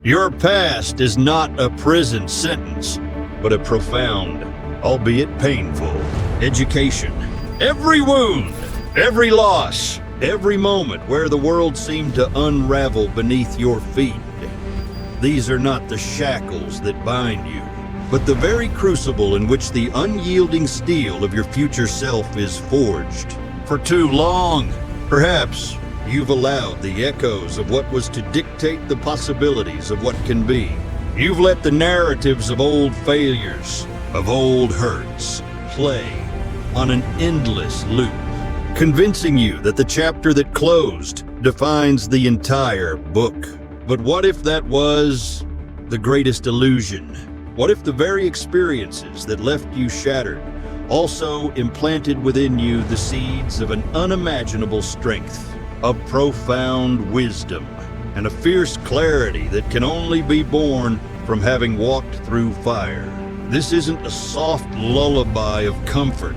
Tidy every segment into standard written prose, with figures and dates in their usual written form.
Your past is not a prison sentence, but a profound, albeit painful, education. Every wound, every loss, every moment where the world seemed to unravel beneath your feet. These are not the shackles that bind you, but the very crucible in which the unyielding steel of your future self is forged. For too long, perhaps, you've allowed the echoes of what was to dictate the possibilities of what can be. You've let the narratives of old failures, of old hurts, play on an endless loop, convincing you that the chapter that closed defines the entire book. But what if that was the greatest illusion? What if the very experiences that left you shattered also implanted within you the seeds of an unimaginable strength, of profound wisdom, and a fierce clarity that can only be born from having walked through fire? This isn't a soft lullaby of comfort.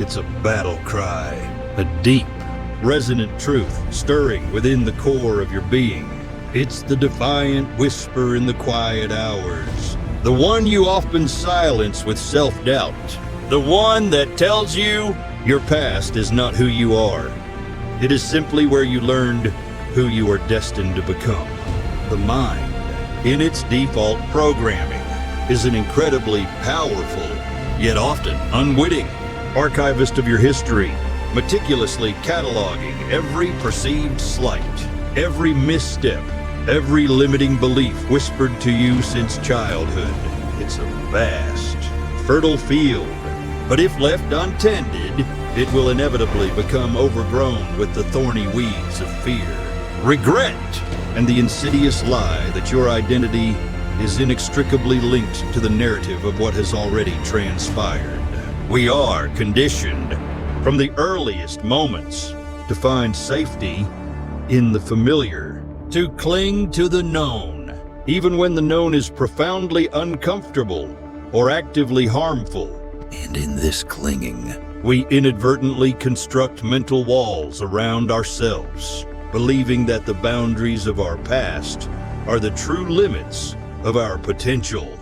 It's a battle cry, a deep, resonant truth stirring within the core of your being. It's the defiant whisper in the quiet hours, the one you often silence with self-doubt, the one that tells you your past is not who you are. It is simply where you learned who you are destined to become. The mind, in its default programming, is an incredibly powerful, yet often unwitting, archivist of your history, meticulously cataloging every perceived slight, every misstep, every limiting belief whispered to you since childhood. It's a vast, fertile field, but if left untended, it will inevitably become overgrown with the thorny weeds of fear, regret, and the insidious lie that your identity is inextricably linked to the narrative of what has already transpired. We are conditioned from the earliest moments to find safety in the familiar, to cling to the known, even when the known is profoundly uncomfortable or actively harmful. And in this clinging, we inadvertently construct mental walls around ourselves, believing that the boundaries of our past are the true limits of our potential.